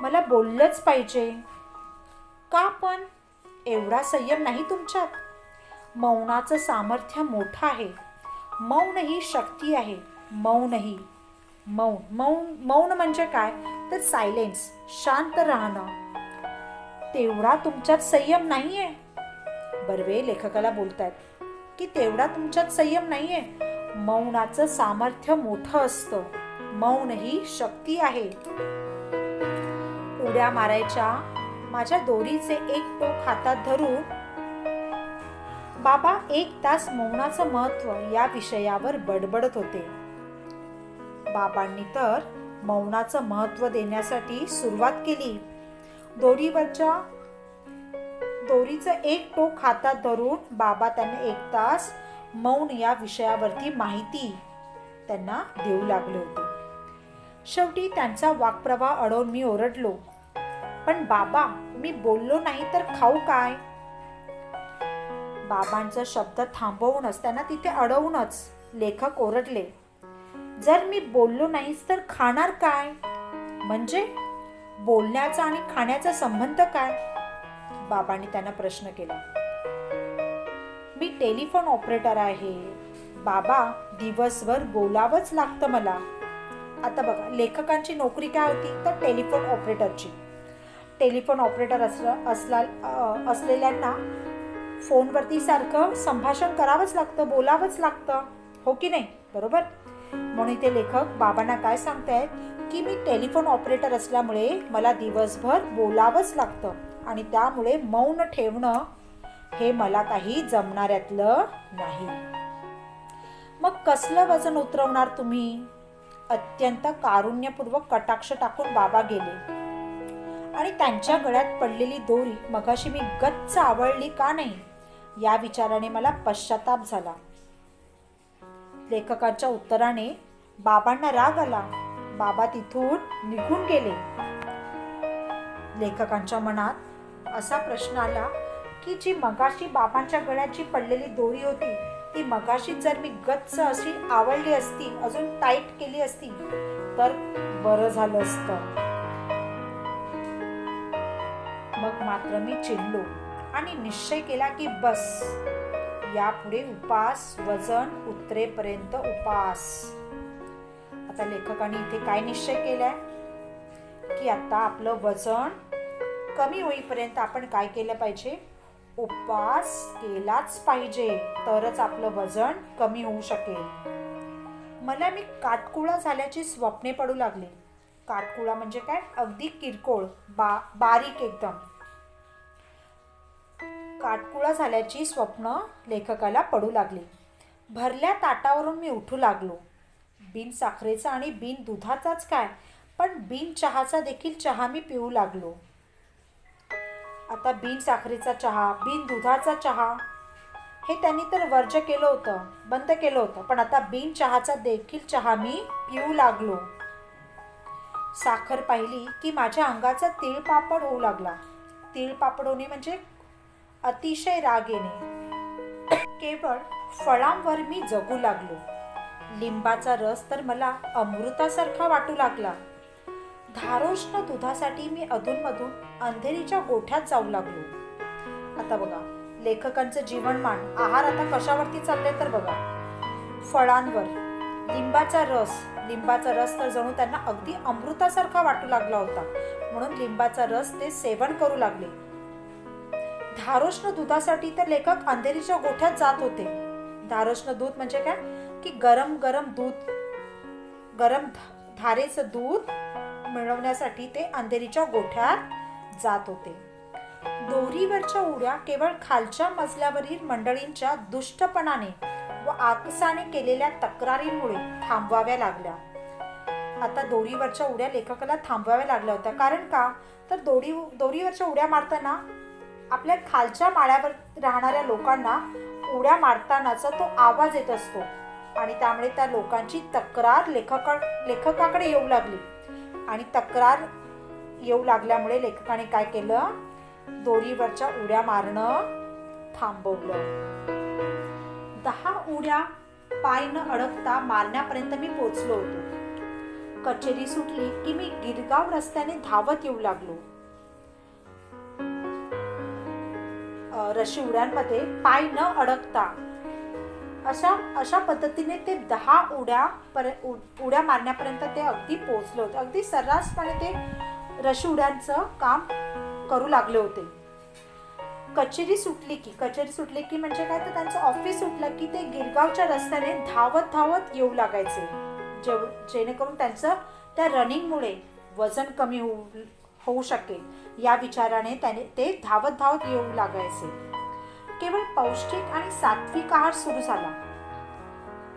मला बोललंच पाहिजे. का पण एवढा संयम नाही तुमच्यात? मौनाचं सामर्थ्य मोठं आहे. मौन ही शक्ती आहे. मौन म्हणजे काय तर सायलेन्स, शांत राहणं. तेवढा तुमच्यात संयम नाहीये. बर्वे लेखकाला बोलतात की तेवढा तुमच्यात संयम नाहीये. मौनाचं सामर्थ्य मोठं असतं. मौन ही शक्ती आहे. उड्या मारायच्या माझ्या दोरीचे एक टोक हातात धरून बाबा 1 तास मौनाचं महत्व या विषयावर बडबडत होते. बाबांनी तर मौनाचं महत्व देण्यासाठी सुरुवात केली. दोरीचं एक टोक हातात धरून बाबा त्यांना 1 तास मौन या विषयावरती माहिती त्यांना देऊ लागले होते. शेवटी त्यांचा वाक्प्रवाह अडवून मी ओरडलो, पण बाबा मी बोललो नाही तर खाऊ काय? बाबांचा शब्द थांबवूनच, त्यांना तिथे अडवूनच लेखक ओरडले, जर मी बोललो नाहीस तर खाणार काय? म्हणजे बोलण्याचा आणि खाण्याचा संबंध काय? बाबांनी त्यांना प्रश्न केला. मी टेलिफोन ऑपरेटर आहे बाबा, दिवसभर बोलावंच लागतं मला. आता बघा, लेखकांची नोकरी काय होती तर टेलिफोन ऑपरेटरची. टेलिफोन ऑपरेटर असलेल्यांना फोनवरती सारखं संभाषण करावंच लागतं, बोलावंच लागतं, हो की नाही? बरोबर. म्हणून ते लेखक बाबांना काय सांगतायत की मी टेलिफोन ऑपरेटर असल्यामुळे मला दिवसभर बोलावंच लागतं आणि त्यामुळे मौन ठेवणं हे मला काही जमणाऱ्यातलं नाही. मग कसलं वजन उतरवणार तुम्ही? अत्यंत कारुण्यपूर्वक कटाक्ष टाकून बाबा गेले आणि त्यांच्या गळ्यात पडलेली दोरी मगाशी मी गच्च आवळली का नाही या विचाराने मला पश्चाताप झाला. लेखकाच्या उत्तराने बाबांना राग आला. बाबा तिथून निघून गेले. लेखकांच्या मनात असा प्रश्न आला की जी मगाशी बाबांच्या गळ्यात जी पडलेली दोरी होती ती मगाशी जर मी गच्च अशी आवळली असती, अजून टाईट केली असती तर बरं झालं असतं. मग मात्र मी चिडलो आणि निश्चय केला की बस, यापुढे उपास, वजन उतरेपर्यंत उपास. आता लेखकाने इथे काय निश्चय केलाय की आता आपलं वजन कमी होईपर्यंत आपण काय केलं पाहिजे? उपवास केलाच पाहिजे, तरच आपलं वजन कमी होऊ शकेल. मला मी काटकुळा झाल्याची स्वप्ने पडू लागली. काटकुळा म्हणजे काय? अगदी किरकोळ, बारीक एकदम. काटकुळा झाल्याची स्वप्न लेखकाला पडू लागली. भरल्या ताटावरून मी उठू लागलो. बिन साखरेचा आणि बिन दुधाचाच काय, पण बिन चहाचा देखील चहा मी पिऊ लागलो. आता बिन साखरेचा चहा, बिन दुधाचा चहा हे त्यांनी तर वर्ज्य केलं होतं, बंद केलं होतं, पण आता बिन चहाचा देखील चहा मी पिऊ लागलो. साखर पाहिली की माझ्या अंगाचा तिळपापड होऊ लागला. तिळपापड होणे म्हणजे अतिशय राग येणे. केवळ फळांवर मी जगू लागलो. लिंबाचा रस तर मला अमृतासारखा वाटू लागला. धारोष्ण दुधासाठी मी अधूनमधून अंधेरीच्या गोठ्यात जाऊ लागलो. आता बघा, लेखकांचं जीवनमान, आहार आता कशावरती चाललंय तर बघा, फळांवर. लिंबाचा रस तर जणू त्यांना अगदी अमृतासारखा वाटू लागला होता, म्हणून लिंबाचा रस ते सेवन करू लागले. धारोष्ण दुधासाठी तर लेखक अंधेरीच्या गोठ्यात जात होते. धारोष्ण दूध म्हणजे काय की गरम धारेचं दूध मिळवण्यासाठी ते अंधेरीच्या गोठ्यात जात होते. दोरीवरच्या उड्या केवळ खालच्या मजल्यावरील मंडळींच्या दुष्टपणाने व आकसाने केलेल्या तक्रारींमुळे थांबवाव्या लागल्या. आता दोरीवरच्या उड्या लेखकाला थांबवाव्या लागल्या होत्या. कारण का तर दोरीवरच्या उड्या मारताना आपल्या खालच्या माळ्यावर राहणाऱ्या लोकांना उड्या मारतानाचा तो आवाज येत असतो आणि त्यामुळे त्या लोकांची तक्रार लेखकाकडे येऊ लागली. आणि तक्रार येऊ लागल्यामुळे लेखकाने काय केलं? दोरीवरच्या उड्या मारणं थांबवलं. 10 उड्या पाय न अडकता मारण्यापर्यंत मी पोचलो होतो. कचेरी सुटली की मी गिरगाव रस्त्याने धावत येऊ लागलो. रशी उड्यांमध्ये पाय न अडकता अशा पद्धतीने ते 10 उड्या मारण्यापर्यंत ते अगदी पोहोचले होते. अगदी सर्रासपणे ते रशी उड्यांचं काम करू लागले होते. कचेरी सुटली की म्हणजे काय तर त्यांचं ऑफिस सुटलं की ते गिरगावच्या रस्त्याने धावत येऊ लागायचे, जेणेकरून त्यांचं त्या रनिंगमुळे वजन कमी होऊ शकेल या विचाराने ते धावत येऊ लागायचे. केवळ पौष्टिक आणि सात्विक आहार सुरू झाला.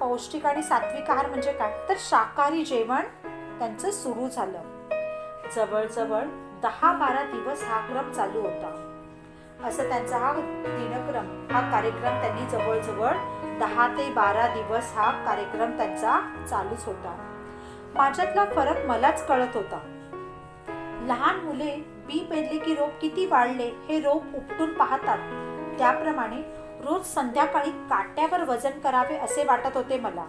पौष्टिक आणि सात्विक आहार म्हणजे काय तर शाकाहारी जेवण त्यांचं सुरू झालं. जवळजवळ 10-12 दिवस हा क्रम चालू होता. असं त्यांचा हा दिनक्रम, हा कार्यक्रम त्यांनी जवळजवळ 10 ते 12 दिवस हा कार्यक्रम त्यांचा चालूच होता. माझ्यातला फरक मलाच कळत होता. लहान मुले बी पेरले की रोप किती वाढले हे रोप उपटून पाहतात, त्याप्रमाणे रोज संध्याकाळी काट्यावर वजन करावे असे वाटत होते मला.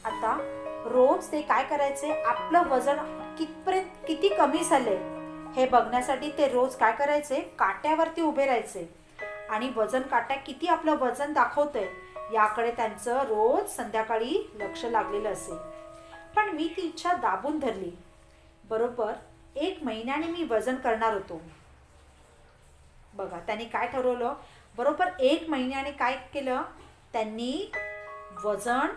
आता रोज ते काय करायचे, आपलं वजन किती कमी झाले हे बघण्यासाठी ते रोज काय करायचे, काट्यावरती उभे राहायचे आणि वजन काट्या किती आपलं वजन दाखवतंय याकडे त्यांचं रोज संध्याकाळी लक्ष लागलेलं असे. पण मी ती इच्छा दाबून धरली. बरोबर 1 महिन्याने मी वजन करणार होतो. बघा त्यांनी काय ठरवलं, बरोबर 1 महिन्याने काय केलं, त्यांनी वजन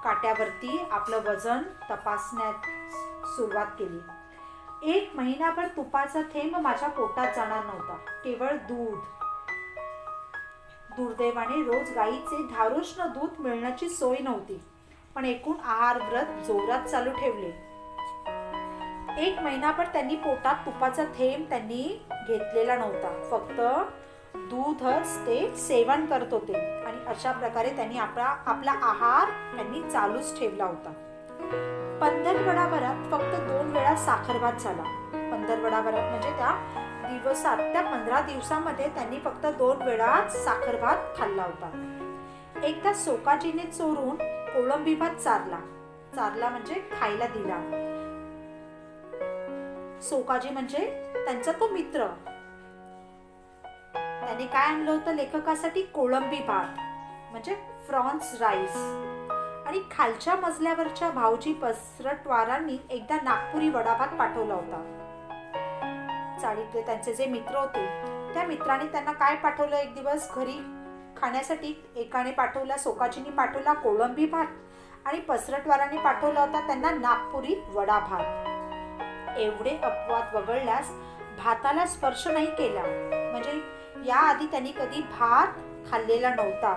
काट्यावरती आपलं वजन तपासण्यात सुरुवात केली. 1 महिनाभर तुपाचा थेंब माझ्या पोटात जाणार नव्हता, केवळ दूध. दुर्दैवाने रोज गाईचे धारोष्ण दूध मिळण्याची सोय नव्हती, पण एकूण आहार व्रत जोरात चालू ठेवले. 1 महिनाभर त्यांनी पोटात तुपाचा थेंब त्यांनी घेतलेला नव्हता, फक्त दूधच ते सेवन करत होते आणि अशा प्रकारे त्यांनी आपला आहार त्यांनी चालूच ठेवला होता. पंधरवडाभरात फक्त 2 वेळा साखर भात झाला. पंधरवडाभरात म्हणजे त्या दिवसात, त्या 15 दिवसामध्ये त्यांनी फक्त 2 वेळा साखर भात खाल्ला होता. एकदा सोकाजीने चोरून कोळंबी भात चारला म्हणजे खायला दिला. सोकाजी म्हणजे त्यांचा तो मित्र. त्याने काय आणलं होतं लेखकासाठी, कोळंबी भात म्हणजे फ्रॉन्स राईस. आणि खालच्या मजल्यावरच्या भाऊजी पसरटवारांनी एकदा नागपुरी वडाभात पाठवला होता. चाळीतले त्यांचे जे मित्र होते त्या मित्राने त्यांना काय पाठवलं, एक दिवस घरी खाण्यासाठी एकाने पाठवला, सोकाजींनी पाठवला कोळंबी भात आणि पसरटवारांनी पाठवला होता त्यांना नागपुरी वडाभात. एवढे अपवाद वगळल्यास भाताला स्पर्श नाही केला, म्हणजे याआधी त्यांनी कधी भात खाल्लेला नव्हता.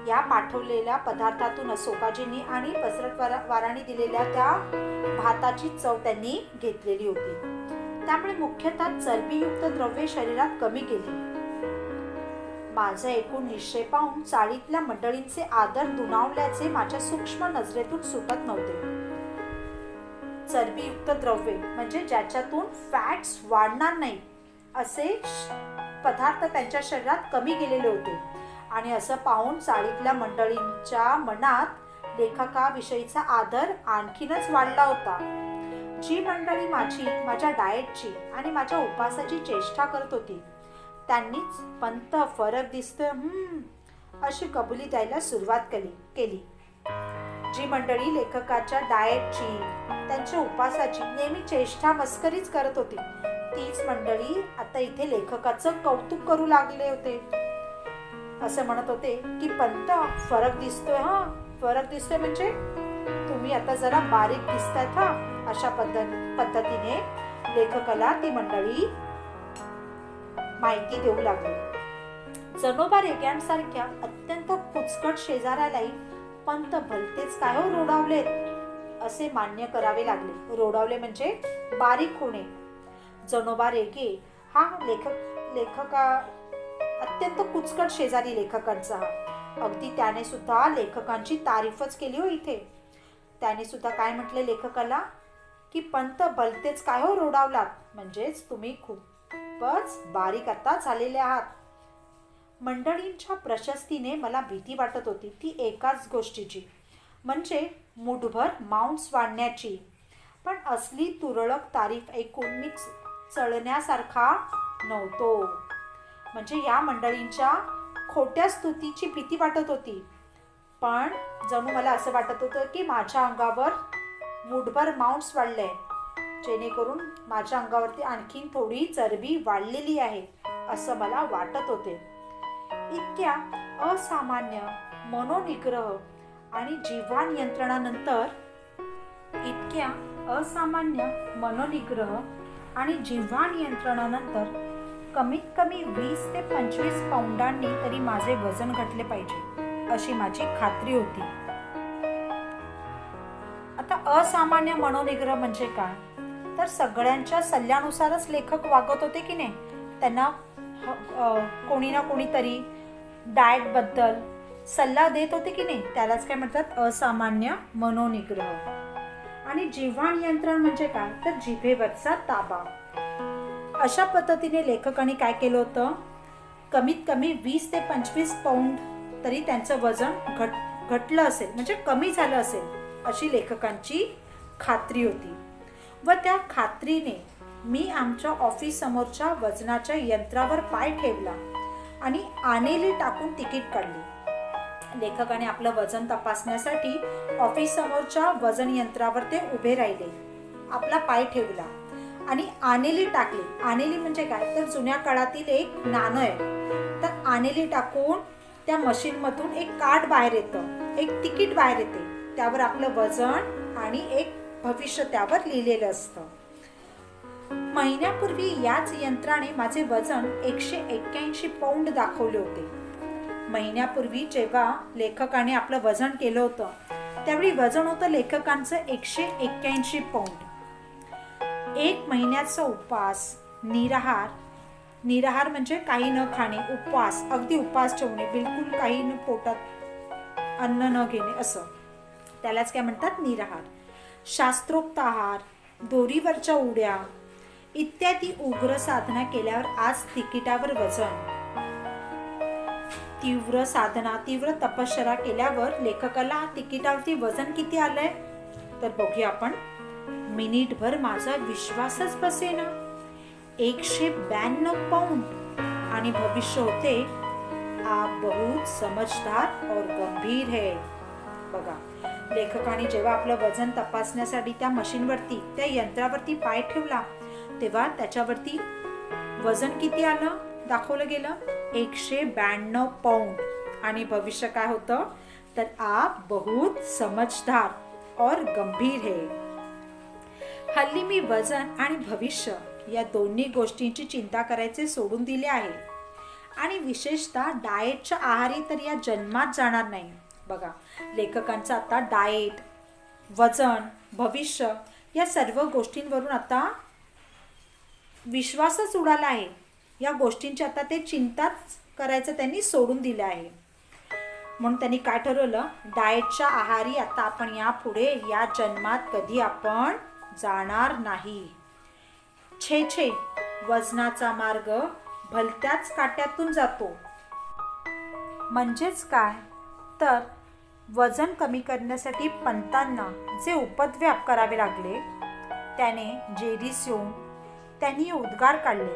या पाठवलेल्या पदार्थातून सोकाजींनी आणि पसरटवारांनी दिलेल्या त्या भाताची चव त्यांनी घेतलेली होती. त्यामुळे मुख्यतः चरबीयुक्त द्रव्ये शरीरात कमी केली. माझा एकूण निश्चय पाहून चाळीतल्या मंडळींचे आदर दुणावल्याचे माझ्या सूक्ष्म नजरेतून सुटत नव्हते. चरबीयुक्त द्रव्ये म्हणजे ज्याच्यातून फॅट्स वाढणार नाही असे पदार्थ त्यांच्या शरीरात कमी गेलेले होते. आणि असं पाहून चाळीतल्या मंडळींच्या मनात लेखकाविषयीचा आदर आणखीनच वाढला होता. जी मंडळी माझ्या डाएटची आणि माझ्या उपासाची चेष्टा करत होती त्यांनीच पंत फरक दिसतोय अशी कबुली द्यायला सुरुवात केली. जी मंडळी लेखकाच्या डाएटची, त्यांच्या उपासाची नेहमी चेष्टा मस्करीच करत होती तीच मंडळी आता इथे लेखकाचं कौतुक करू लागले होते. असं म्हणत होते की पंत फरक दिसतोय, फरक दिसतोय म्हणजे तुम्ही आता जरा बारीक दिसतायत अशा पद्धतीने लेखकाला ती मंडळी माहिती देऊ लागली. जनोबा रेग्यांसारख्या अत्यंत कुचकट शेजाऱ्यालाही पंत भलतेच काय हो रोडावलेत असे मान्य करावे लागले. रोडावले म्हणजे बारीक होणे. जनोबा रेगे हा लेखका अत्यंत कुचकट शेजारी लेखकांचा. अगदी त्याने सुद्धा लेखकांची तारीफच केली हो इथे. त्याने सुद्धा काय म्हटले लेखकाला की पंत भलतेच काय हो रोडावलात, म्हणजेच तुम्ही खूपच बारीक आता झालेले आहात. मंडळींच्या प्रशस्तीने मला भीती वाटत होती, ती एकाच गोष्टीची म्हणजे मुठभर मांस वाढण्याची. पण असली तुरळक तारीफ ऐकून मी चळण्यासारखा नव्हतो. म्हणजे या मंडळींच्या खोट्या स्तुतीची भीती वाटत होती, पण जणू मला असं वाटत होतं की माझ्या अंगावर मुठभर मांस वाढलंय, जेणेकरून माझ्या अंगावरती आणखीन थोडी चरबी वाढलेली आहे असं मला वाटत होते. इतक्या असामान्य मनोनिग्रह आणि जिव्हा नियंत्रणानंतर कमीत कमी 20 ते 25 पाऊंडांनी तरी माझे वजन घटले पाहिजे अशी माझी खात्री होती. आता असामान्य मनोनिग्रह म्हणजे काय, तर सगळ्यांच्या सल्ल्यानुसारच लेखक वागत होते की नाही. त्यांना कोणी ना कोणीतरी डाएट बद्दल सल्ला देत होते की नाही, त्यालाच काय म्हणतात असामान्य मनोनिग्रह. आणि जिव्हा नियंत्रण म्हणजे काय, तर जिभेवरचा ताबा. अशा पद्धतीने लेखकांनी काय केलं होतं, कमीत कमी 20 ते 25 पाऊंड तरी त्यांचं वजन घटलं असेल म्हणजे कमी झालं असेल अशी लेखकांची खात्री होती. व त्या खात्रीने मी आमच्या ऑफिस समोरच्या वजनाच्या यंत्रावर पाय ठेवला आणि आनेली टाकून तिकीट काढली. लेखकाने आपलं वजन तपासण्यासाठी ऑफिस समोरच्या वजन यंत्रावर ते उभे राहिले, आपला पाय ठेवला आणि आनेली टाकली. आनेली म्हणजे काय, तर जुन्या काळातील एक नाणं आहे. तर आनेली टाकून त्या मशीनमधून एक कार्ड बाहेर येतं, एक तिकीट बाहेर येते, त्यावर आपलं वजन आणि एक भविष्य त्यावर लिहिलेलं असतं. महिन्यापूर्वी याच यंत्राने माझे वजन 181 पौंड दाखवले होते. महिन्यापूर्वी जेव्हा लेखकाने आपलं वजन केलं होतं त्यावेळी वजन होतं लेखकांचं 181 पौंड. एक महिन्याचा उपवास, निराहार म्हणजे काही न खाणे, उपवास, अगदी उपवास ठेवणे, बिलकुल काही न पोटात अन्न न घेणे, असं त्यालाच काय म्हणतात, निराहार. शास्त्रोक्त आहार, दोरीवरच्या उड्या इत्यादी उग्र साधना केल्यावर आज तिकिटावर वजन. तीव्र साधना, तीव्र तपश्चर्या केल्यावर लेखकाला तिकिटावरती वजन किती आलंय तर बघूया आपण. मिनिटभर माझा विश्वासच बसेना, 192 पौंड आणि भविष्य होते, आप बहुत समझदार और गंभीर है. बघा, लेखकाने जेव्हा आपलं वजन तपासण्यासाठी त्या मशीनवरती, त्या यंत्रावरती पाय ठेवला तेव्हा त्याच्यावरती वजन किती आलं दाखवलं गेलं, 192 पौंड आणि भविष्य काय होतं तर आप बहुत समझदार और गंभीर है. हल्ली मी वजन आणि भविष्य या दोन्ही गोष्टींची चिंता करायचे सोडून दिले आहे आणि विशेषतः डाएटच्या आहारी तर या जन्मात जाणार नाही. बघा, लेखकांचा आता डाएट, वजन, भविष्य या सर्व गोष्टींवरून आता विश्वासच उडाला आहे. या गोष्टींची आता ते चिंताच करायचं त्यांनी सोडून दिलं आहे. म्हणून त्यांनी काय ठरवलं, डाएटच्या आहारी आता आपण यापुढे या जन्मात कधी आपण जाणार नाही. छे, वजनाचा मार्ग भलत्याच काट्यातून जातो. म्हणजेच काय तर वजन कमी करण्यासाठी पंतांना जे उपद्व्याप करावे लागले त्याने जेरीस येऊन त्यांनी उद्गार काढले,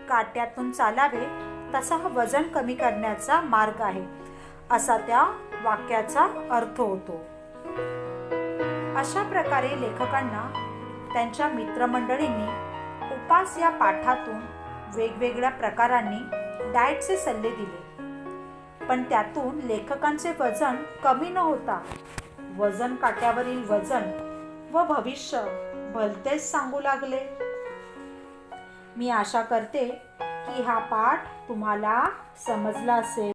काट्यातून चालावे तसा हा वजन कमी करण्याचा मार्ग आहे, असा त्या वाक्याचा अर्थ होतो. अशा प्रकारे लेखकांना त्यांच्या मित्रमंडळींनी उपास या पाठातून वेगवेगळ्या प्रकारांनी डाएटचे सल्ले दिले. पण त्यातून लेखकांचे वजन कमी न होता वजन काट्यावरील वजन व भविष्य भलतेच सांगू लागले. मी आशा करते की हा पाठ तुम्हाला समजला असेल.